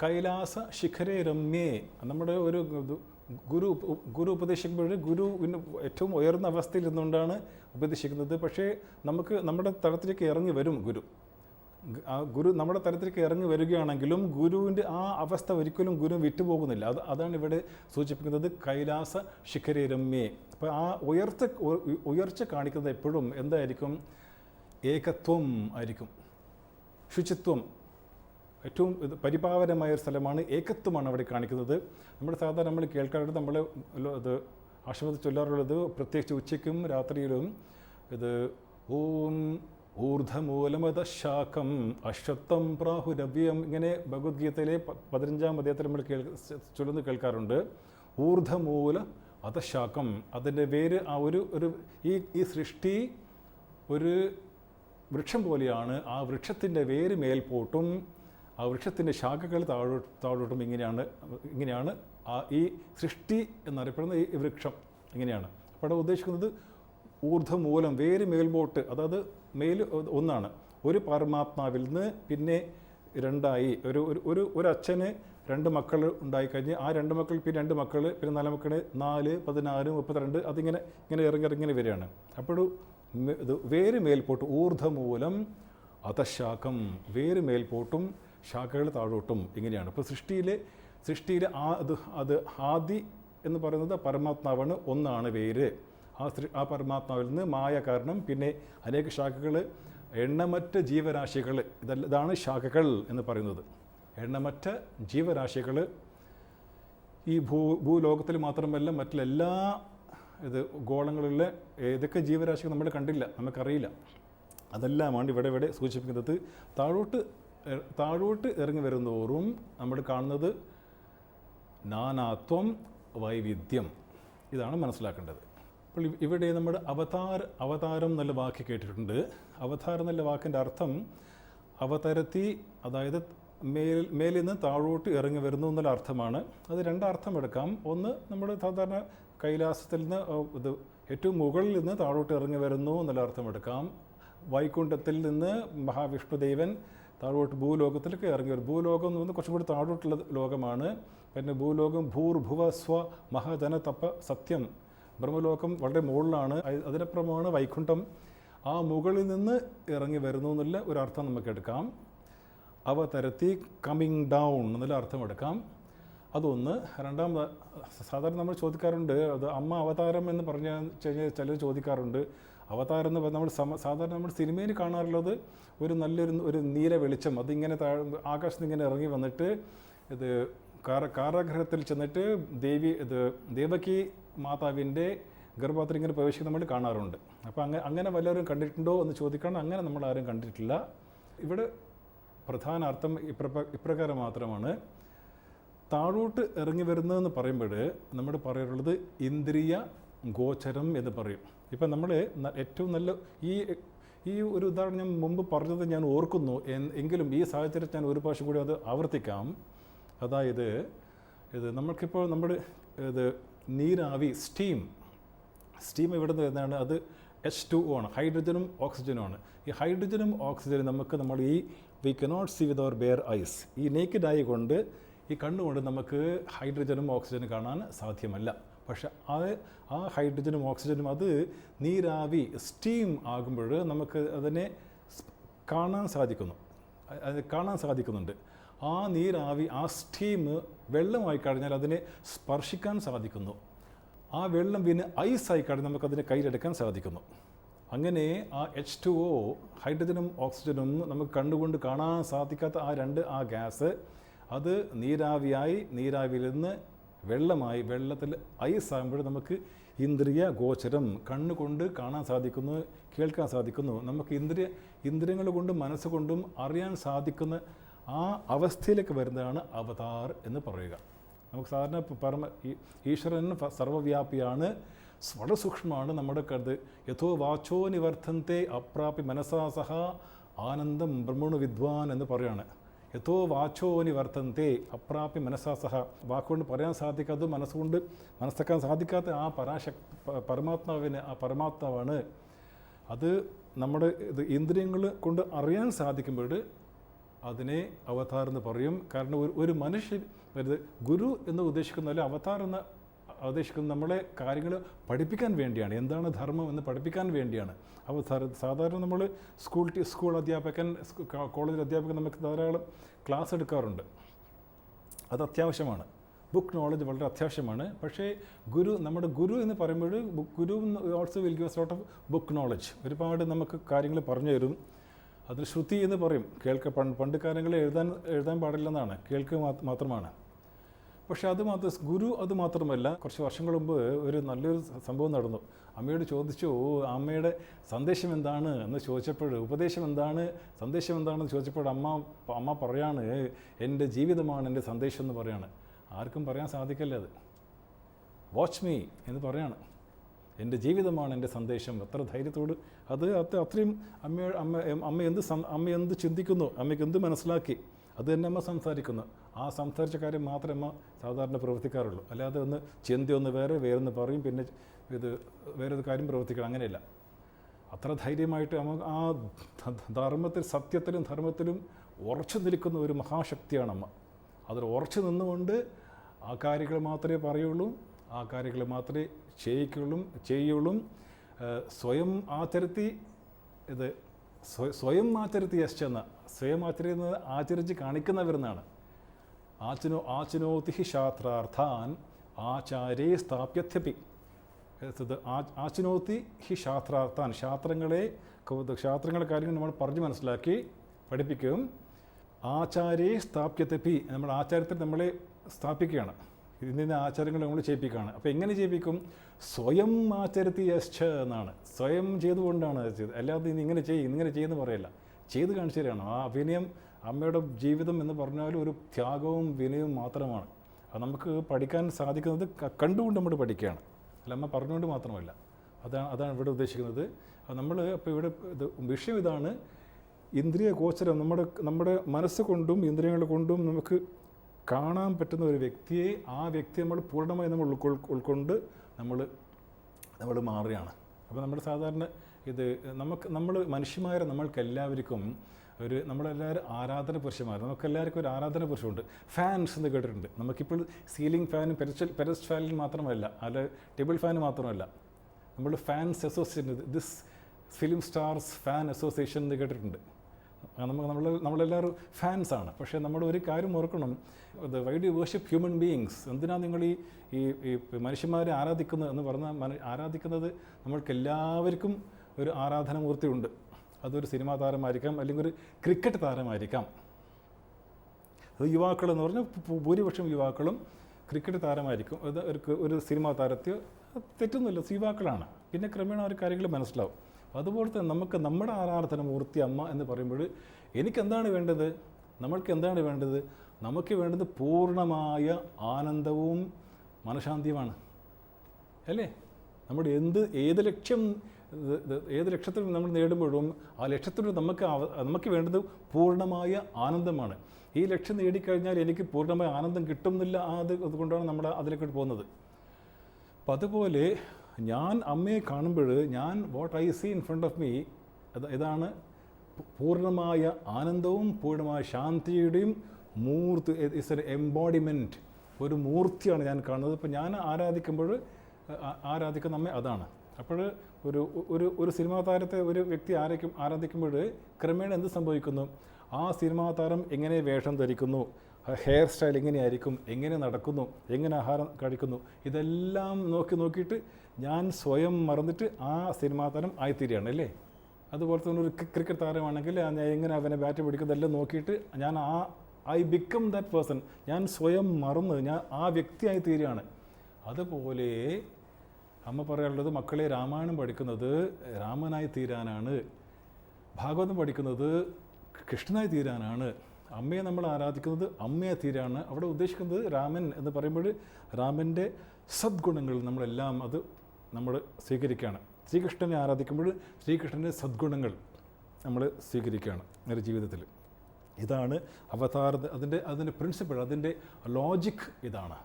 കൈലാസ ശിഖരേ രമ്യേ. നമ്മുടെ ഒരു ഗുരു ഉപദേശിക്കുമ്പോൾ ഗുരുവിന് ഏറ്റവും ഉയർന്ന അവസ്ഥയിൽ നിന്നുകൊണ്ടാണ് ഉപദേശിക്കുന്നത്. പക്ഷേ നമുക്ക് നമ്മുടെ തലത്തിലേക്ക് ഇറങ്ങി വരും ഗുരു നമ്മുടെ തലത്തിലേക്ക് ഇറങ്ങി വരികയാണെങ്കിലും ഗുരുവിൻ്റെ ആ അവസ്ഥ ഒരിക്കലും ഗുരു വിട്ടുപോകുന്നില്ല. അതാണ് ഇവിടെ സൂചിപ്പിക്കുന്നത് കൈലാസ ശിഖരേ രമ്യേ. അപ്പോൾ ആ ഉയർച്ച കാണിക്കുന്നത് എപ്പോഴും എന്തായിരിക്കും? ഏകത്വം ആയിരിക്കും, ശുചിത്വം. ഏറ്റവും പരിപാവനമായ ഒരു സ്ഥലമാണ്, ഏകത്വമാണ് അവിടെ കാണിക്കുന്നത്. സാധാരണ നമ്മൾ കേൾക്കാറുണ്ട്, നമ്മൾ ഇത് ആശീർവാദം ചൊല്ലാറുള്ളത് പ്രത്യേകിച്ച് ഉച്ചയ്ക്കും രാത്രിയിലും ഇത് ഓം ഊർധമൂലമതശാഖം അശ്വത്ഥം പ്രാഹുരവ്യം, ഇങ്ങനെ ഭഗവത്ഗീതയിലെ 15-ാം അധ്യായത്തിൽ നമ്മൾ ചൊല്ലുന്നത് കേൾക്കാറുണ്ട്. ഊർധമൂല അധശാഖം, അതിൻ്റെ വേര് ആ ഈ സൃഷ്ടി ഒരു വൃക്ഷം പോലെയാണ്. ആ വൃക്ഷത്തിൻ്റെ വേര് മേൽപോട്ടും ആ വൃക്ഷത്തിൻ്റെ ശാഖകൾ താഴോട്ടും ഇങ്ങനെയാണ് ഈ സൃഷ്ടി എന്നറിയപ്പെടുന്ന ഈ വൃക്ഷം ഇങ്ങനെയാണ്. അപ്പോൾ അവിടെ ഉദ്ദേശിക്കുന്നത് ഊർധമൂലം, വേര് മേൽപോട്ട്, അതായത് ഒന്നാണ്. ഒരു പരമാത്മാവിൽ നിന്ന് പിന്നെ രണ്ടായി ഒരു അച്ഛന് 2 മക്കൾ ഉണ്ടായിക്കഴിഞ്ഞ് ആ 2 മക്കൾ പിന്നെ 2 മക്കൾ പിന്നെ 4 മക്കൾ 4, 16, 32 അതിങ്ങനെ ഇങ്ങനെ വരികയാണ്. അപ്പോൾ ഇത് വേര് മേൽപോട്ട് ഊർധമൂലം അധശാഖം, വേര് മേൽപോട്ടും ശാഖകൾ താഴോട്ടും ഇങ്ങനെയാണ്. അപ്പോൾ സൃഷ്ടിയിലെ അത് ആദി എന്ന് പറയുന്നത് പരമാത്മാവാണ്, ഒന്നാണ് വേര്. ആ പരമാത്മാവിൽ നിന്ന് മായ കാരണം പിന്നെ അനേക ശാഖകൾ, എണ്ണമറ്റ ജീവരാശികൾ, ഇതാണ് ശാഖകൾ എന്ന് പറയുന്നത്. എണ്ണമറ്റ ജീവരാശികൾ ഈ ഭൂലോകത്തിൽ മാത്രമല്ല മറ്റെല്ലാ ഗോളങ്ങളിലെ ഏതൊക്കെ ജീവരാശികൾ നമ്മൾ കണ്ടില്ല, നമുക്കറിയില്ല, അതെല്ലാമാണ് ഇവിടെ സൂചിപ്പിക്കുന്നത്. താഴോട്ട് ഇറങ്ങി വരുന്നതോറും നമ്മൾ കാണുന്നത് നാനാത്വം, വൈവിധ്യം. ഇതാണ് മനസ്സിലാക്കേണ്ടത്. അപ്പോൾ ഇവിടെ നമ്മൾ അവതാരം എന്നുള്ള വാക്ക് കേട്ടിട്ടുണ്ട്. അവതാരം എന്നുള്ള വാക്കിൻ്റെ അർത്ഥം അവതരത്തി, അതായത് മേലിൽ നിന്ന് താഴോട്ട് ഇറങ്ങി വരുന്നു എന്നുള്ള അർത്ഥമാണ്. അത് 2 അർത്ഥം എടുക്കാം. ഒന്ന്, നമ്മൾ സാധാരണ കൈലാസത്തിൽ നിന്ന് ഏറ്റവും മുകളിൽ നിന്ന് താഴോട്ട് ഇറങ്ങി വരുന്നു എന്നുള്ള അർത്ഥം എടുക്കാം. വൈകുണ്ഠത്തിൽ നിന്ന് മഹാവിഷ്ണുദേവൻ താഴോട്ട് ഭൂലോകത്തിലേക്ക് ഇറങ്ങി വരും. ഭൂലോകം എന്ന് പറഞ്ഞാൽ കുറച്ചും കൂടി താഴോട്ടുള്ള ലോകമാണ്. പിന്നെ ഭൂലോകം ഭൂർഭുവ സ്വ മഹജന തപ സത്യം, ബ്രഹ്മലോകം വളരെ മുകളിലാണ്. അതിനപ്പുറമാണ് വൈകുണ്ഠം. ആ മുകളിൽ നിന്ന് ഇറങ്ങി വരുന്നു എന്നുള്ള ഒരു അർത്ഥം നമുക്ക് എടുക്കാം. അവതരത്തി, കമ്മിങ് ഡൗൺ എന്നുള്ള അർത്ഥം എടുക്കാം. അതൊന്ന്. രണ്ടാമത്, സാധാരണ നമ്മൾ ചോദിക്കാറുണ്ട്, അത് അമ്മ അവതാരം എന്ന് പറഞ്ഞാൽ ചിലർ ചോദിക്കാറുണ്ട്. അവതാരം എന്ന് പറഞ്ഞാൽ സാധാരണ നമ്മൾ സിനിമയിൽ കാണാറുള്ളത് ഒരു നീല വെളിച്ചം, അതിങ്ങനെ ആകാശത്ത് ഇങ്ങനെ ഇറങ്ങി വന്നിട്ട് ഇത് കാരാഗ്രഹത്തിൽ ചെന്നിട്ട് ദേവകി മാതാവിൻ്റെ ഗർഭപാത്രം ഇങ്ങനെ പ്രവേശിക്കുന്ന നമ്മൾ കാണാറുണ്ട്. അപ്പോൾ അങ്ങനെ വല്ലവരും കണ്ടിട്ടുണ്ടോ എന്ന് ചോദിക്കണം. അങ്ങനെ നമ്മൾ ആരും കണ്ടിട്ടില്ല. ഇവിടെ പ്രധാന അർത്ഥം ഇപ്രകാരം മാത്രമാണ്. താഴോട്ട് ഇറങ്ങി വരുന്നതെന്ന് പറയുമ്പോൾ നമ്മൾ പറയാറുള്ളത് ഇന്ദ്രിയ ഗോചരം എന്ന് പറയും. ഇപ്പം നമ്മൾ ഏറ്റവും നല്ല ഈ ഒരു ഉദാഹരണം ഞാൻ മുമ്പ് പറഞ്ഞത് ഞാൻ ഓർക്കുന്നു, എങ്കിലും ഈ സാഹചര്യത്തിൽ ഞാൻ ഒരു പ്രാവശ്യം കൂടി അത് ആവർത്തിക്കാം. അതായത് നമുക്കിപ്പോൾ നീരാവി, സ്റ്റീം ഇവിടെ നിന്ന് വരുന്നതാണ്. അത് H2O ആണ്, ഹൈഡ്രജനും ഓക്സിജനുമാണ്. ഈ ഹൈഡ്രജനും ഓക്സിജനും നമ്മൾ we cannot see with our bare eyes. ഈ നേക്കഡ് ആയി കൊണ്ട്, ഈ കണ്ണുകൊണ്ട് നമുക്ക് ഹൈഡ്രജനും ഓക്സിജനും കാണാൻ സാധ്യമല്ല. പക്ഷെ ആ ഹൈഡ്രജനും ഓക്സിജനും അത് നീരാവി, സ്റ്റീം ആകുമ്പോൾ നമുക്ക് അതിനെ കാണാൻ സാധിക്കുന്നുണ്ട്. ആ നീരാവി, ആ സ്റ്റീം വെള്ളമായി കഴിഞ്ഞാൽ അതിനെ സ്പർശിക്കാൻ സാധിക്കുന്നു. ആ വെള്ളം പിന്നെ ഐസായി കഴിഞ്ഞാൽ നമുക്കതിനെ കയ്യിലെടുക്കാൻ സാധിക്കുന്നു. അങ്ങനെ ആ H2O, ഹൈഡ്രജനും ഓക്സിജനും നമുക്ക് കണ്ടുകൊണ്ട് കാണാൻ സാധിക്കാത്ത ആ ഗ്യാസ്, അത് നീരാവിയിൽ നിന്ന് വെള്ളമായി, വെള്ളത്തിൽ ഐസ് ആകുമ്പോൾ നമുക്ക് ഇന്ദ്രിയ ഗോചരം, കണ്ണുകൊണ്ട് കാണാൻ സാധിക്കുന്നു, കേൾക്കാൻ സാധിക്കുന്നു. നമുക്ക് ഇന്ദ്രിയങ്ങൾ കൊണ്ടും മനസ്സുകൊണ്ടും അറിയാൻ സാധിക്കുന്ന ആ അവസ്ഥയിലേക്ക് വരുന്നതാണ് അവതാർ എന്ന് പറയുക. നമുക്ക് സാധാരണ ഈശ്വരൻ സർവ്വവ്യാപിയാണ്, വളരെ സൂക്ഷ്മമാണ്. നമ്മുടെ യഥോ വാച്ചോ നിവർത്തന്തെ അപ്രാപി മനസാ സഹ ആനന്ദം ബ്രഹ്മണു വിദ്വാൻ എന്ന് പറയാണ്. യഥോ വാച്ചോ നിവർത്തന്തെ അപ്രാപി മനസാ സഹ, വാക്കുകൊണ്ട് പറയാൻ സാധിക്കാത്തത് മനസ്സാക്കാൻ സാധിക്കാത്ത ആ പരമാത്മാവാണ്. അത് നമ്മുടെ ഇന്ദ്രിയങ്ങൾ കൊണ്ട് അറിയാൻ സാധിക്കുമ്പോൾ അതിനെ അവതാർ എന്ന് പറയും. കാരണം ഒരു മനുഷ്യൻ വരുന്നത് ഗുരു എന്ന് ഉദ്ദേശിക്കുന്നതല്ല, അവതാർ എന്ന് ഉദ്ദേശിക്കുന്നത് നമ്മളെ കാര്യങ്ങൾ പഠിപ്പിക്കാൻ വേണ്ടിയാണ്. എന്താണ് ധർമ്മം എന്ന് പഠിപ്പിക്കാൻ വേണ്ടിയാണ് അവതാർ. സാധാരണ നമ്മൾ സ്കൂൾ അധ്യാപകൻ, കോളേജിൽ അധ്യാപകൻ നമുക്ക് ധാരാളം ക്ലാസ് എടുക്കാറുണ്ട്. അത് അത്യാവശ്യമാണ്. ബുക്ക് നോളജ് വളരെ അത്യാവശ്യമാണ്. പക്ഷേ നമ്മുടെ ഗുരു എന്ന് പറയുമ്പോൾ guru also will give us lot of book knowledge. ഒരുപാട് നമുക്ക് കാര്യങ്ങൾ പറഞ്ഞു തരും. അതിന് ശ്രുതി എന്ന് പറയും. പണ്ട് കാലങ്ങളിൽ എഴുതാൻ പാടില്ലെന്നാണ്, കേൾക്കുക മാത്രമാണ്. പക്ഷേ ഗുരു അത് മാത്രമല്ല. കുറച്ച് വർഷങ്ങൾ മുമ്പ് ഒരു നല്ലൊരു സംഭവം നടന്നു. അമ്മയോട് ചോദിച്ചു, അമ്മയുടെ സന്ദേശം എന്താണ് എന്ന് ചോദിച്ചപ്പോൾ, ഉപദേശം എന്താണ്, സന്ദേശം എന്താണെന്ന് ചോദിച്ചപ്പോൾ അമ്മ പറയാണ്, എൻ്റെ ജീവിതമാണ് എൻ്റെ സന്ദേശം എന്ന് പറയാണ്. ആർക്കും പറയാൻ സാധിക്കില്ല അത്. വാച്ച് മീ എന്ന് പറയാണ്. എൻ്റെ ജീവിതമാണ് എൻ്റെ സന്ദേശം. എത്ര ധൈര്യത്തോട് അത്രയും അമ്മ എന്ത് ചിന്തിക്കുന്നു, അമ്മയ്ക്ക് എന്ത് മനസ്സിലാക്കി, അത് തന്നെ അമ്മ സംസാരിക്കുന്നു. ആ സംസാരിച്ച കാര്യം മാത്രമേ അമ്മ സാധാരണ പ്രവർത്തിക്കാറുള്ളൂ. അല്ലാതെ ഒന്ന് വേറൊന്ന് പറയും, പിന്നെ വേറൊരു കാര്യം പ്രവർത്തിക്കണം, അങ്ങനെയല്ല. അത്ര ധൈര്യമായിട്ട് അമ്മ ആ സത്യത്തിലും ധർമ്മത്തിലും ഉറച്ചു നിൽക്കുന്ന ഒരു മഹാശക്തിയാണ് അമ്മ. അതിൽ ഉറച്ചു നിന്നുകൊണ്ട് ആ കാര്യങ്ങൾ മാത്രമേ പറയുള്ളൂ, ആ കാര്യങ്ങൾ മാത്രമേ ചെയ്യുള്ളൂ. സ്വയം ആചരത്തി യശ്ചെന്ന സ്വയം ആചരിച്ച് കാണിക്കുന്നവരെന്നാണ്. ആചനോതി ഹി ശാസ്ത്രാർത്ഥാൻ ആചാരേ സ്ഥാപ്യത്യപി. ആചനോതി ഹി ശാസ്ത്രാർത്ഥാൻ, ശാസ്ത്രങ്ങളെ കാര്യങ്ങൾ നമ്മൾ പറഞ്ഞു മനസ്സിലാക്കി പഠിപ്പിക്കും. ആചാരേ സ്ഥാപ്യത്യപി, നമ്മുടെ ആചാരത്തിൽ നമ്മളെ സ്ഥാപിക്കുകയാണ്. ഇതിൻ്റെ ആചാരങ്ങൾ നമ്മൾ ചെയ്യിപ്പിക്കുകയാണ്. അപ്പോൾ എങ്ങനെ ചെയ്യിപ്പിക്കും? സ്വയം ആചരത്തി യശ്ച എന്നാണ്. സ്വയം ചെയ്തുകൊണ്ടാണ് ചെയ്തത്. അല്ലാതെ ഇങ്ങനെ ചെയ്യുമെന്ന് പറയല്ല, ചെയ്ത് കാണിച്ചു തരികയാണ്. ആ വിനയം, അമ്മയുടെ ജീവിതം എന്ന് പറഞ്ഞാൽ ഒരു ത്യാഗവും വിനയവും മാത്രമാണ്. അത് നമുക്ക് പഠിക്കാൻ സാധിക്കുന്നത് കണ്ടുകൊണ്ട് നമ്മൾ പഠിക്കുകയാണ്, അല്ല അമ്മ പറഞ്ഞുകൊണ്ട് മാത്രമല്ല. അതാണ് ഇവിടെ ഉദ്ദേശിക്കുന്നത്. നമ്മൾ ഇപ്പോൾ ഇവിടെ വിഷയം ഇതാണ്, ഇന്ദ്രിയ ഗോചരം. നമ്മുടെ മനസ്സ് കൊണ്ടും ഇന്ദ്രിയങ്ങൾ കൊണ്ടും നമുക്ക് കാണാൻ പറ്റുന്ന ഒരു വ്യക്തിയെ, ആ വ്യക്തിയെ നമ്മൾ പൂർണ്ണമായി ഉൾക്കൊണ്ട് നമ്മൾ മാറുകയാണ്. അപ്പോൾ നമ്മൾ സാധാരണ നമ്മൾ മനുഷ്യന്മാരെ നമ്മൾക്കെല്ലാവർക്കും നമ്മളെല്ലാവരും ആരാധന പുരുഷന്മാർ. നമുക്കെല്ലാവർക്കും ഒരു ആരാധന പുരുഷമുണ്ട്. ഫാൻസ് എന്ന് കേട്ടിട്ടുണ്ട്. നമുക്കിപ്പോൾ സീലിംഗ് ഫാനും പെരസ്റ്റ് ഫാനിൽ മാത്രമല്ല, അല്ല ടേബിൾ ഫാൻ മാത്രമല്ല, നമ്മൾ fans association, this film stars fan association എന്ന് കേട്ടിട്ടുണ്ട്. നമ്മളെല്ലാവരും ഫാൻസാണ്. പക്ഷേ നമ്മൾ ഒരു കാര്യം ഓർക്കണം, why do worship human beings? എന്തിനാണ് നിങ്ങൾ ഈ മനുഷ്യന്മാരെ ആരാധിക്കുന്നത് എന്ന് പറഞ്ഞാൽ, ആരാധിക്കുന്നത് നമ്മൾക്കെല്ലാവർക്കും ഒരു ആരാധനാമൂർത്തി ഉണ്ട്. അതൊരു സിനിമാ താരമായിരിക്കാം, അല്ലെങ്കിൽ ഒരു ക്രിക്കറ്റ് താരമായിരിക്കാം. അത് യുവാക്കളെന്ന് പറഞ്ഞാൽ ഭൂരിപക്ഷം യുവാക്കളും ക്രിക്കറ്റ് താരമായിരിക്കും. അത് ഒരു സിനിമാ താരത്തെയോ തെറ്റൊന്നുമില്ല, യുവാക്കളാണ്. പിന്നെ ക്രമേണ ഒരു കാര്യങ്ങൾ മനസ്സിലാവും. അതുപോലെ തന്നെ നമ്മുടെ ആരാധനാമൂർത്തി അമ്മ എന്ന് പറയുമ്പോൾ എനിക്കെന്താണ് വേണ്ടത്? നമ്മൾക്ക് എന്താണ് വേണ്ടത്? നമുക്ക് വേണ്ടത് പൂർണ്ണമായ ആനന്ദവും മനഃശാന്തിയുമാണ്, അല്ലേ? നമ്മുടെ ഏത് ലക്ഷ്യത്തിൽ നമ്മൾ നേടുമ്പോഴും ആ ലക്ഷ്യത്തിൽ നമുക്ക് വേണ്ടത് പൂർണ്ണമായ ആനന്ദമാണ്. ഈ ലക്ഷ്യം നേടിക്കഴിഞ്ഞാൽ എനിക്ക് പൂർണ്ണമായ ആനന്ദം കിട്ടുന്നില്ല. അതുകൊണ്ടാണ് നമ്മൾ അതിലേക്ക് പോകുന്നത്. അപ്പം അതുപോലെ ഞാൻ അമ്മയെ കാണുമ്പോൾ what I see in front of me, ഇതാണ് പൂർണ്ണമായ ആനന്ദവും പൂർണ്ണമായ ശാന്തിയുടെയും മൂർത്തി. ഇറ്റ്സ് എൻ എംബോഡിമെൻറ്റ്, ഒരു മൂർത്തിയാണ് ഞാൻ കാണുന്നത്. ഇപ്പോൾ ഞാൻ ആരാധിക്കുന്ന അമ്മ അതാണ്. അപ്പോൾ ഒരു സിനിമാ താരത്തെ ഒരു വ്യക്തി ആരാധിക്കുമ്പോൾ ക്രമേണ എന്ത് സംഭവിക്കുന്നു? ആ സിനിമാ താരം എങ്ങനെ വേഷം ധരിക്കുന്നു, ഹെയർ സ്റ്റൈൽ എങ്ങനെയായിരിക്കും, എങ്ങനെ നടക്കുന്നു, എങ്ങനെ ആഹാരം കഴിക്കുന്നു, ഇതെല്ലാം നോക്കിയിട്ട് ഞാൻ സ്വയം മറന്നിട്ട് ആ സിനിമാ താരം ആയിത്തീരുകയാണ്, അല്ലേ? അതുപോലെ തന്നെ ഒരു ക്രിക്കറ്റ് താരമാണെങ്കിൽ എങ്ങനെ അവനെ ബാറ്റ് പിടിക്കുന്നതെല്ലാം നോക്കിയിട്ട് ഐ ബിക്കം ദാറ്റ് പേഴ്സൺ. ഞാൻ സ്വയം മറന്ന് ഞാൻ ആ വ്യക്തിയായി തീരുകയാണ്. അതുപോലെ അമ്മ പറയാനുള്ളത്, മക്കളെ രാമായണം പഠിക്കുന്നത് രാമനായി തീരാനാണ്, ഭാഗവതം പഠിക്കുന്നത് കൃഷ്ണനായി തീരാനാണ്, അമ്മയെ നമ്മൾ ആരാധിക്കുന്നത് അമ്മയെ തീരാണ്. അവിടെ ഉദ്ദേശിക്കുന്നത് രാമൻ എന്ന് പറയുമ്പോൾ രാമൻ്റെ സദ്ഗുണങ്ങൾ നമ്മളെല്ലാം നമ്മൾ സ്വീകരിക്കുകയാണ്. ശ്രീകൃഷ്ണനെ ആരാധിക്കുമ്പോൾ ശ്രീകൃഷ്ണൻ്റെ സദ്ഗുണങ്ങൾ നമ്മൾ സ്വീകരിക്കുകയാണ് നമ്മുടെ ജീവിതത്തിൽ. ഇതാണ് അവതാർ. അതിൻ്റെ പ്രിൻസിപ്പിൾ, അതിൻ്റെ ലോജിക് ഇതാണ്.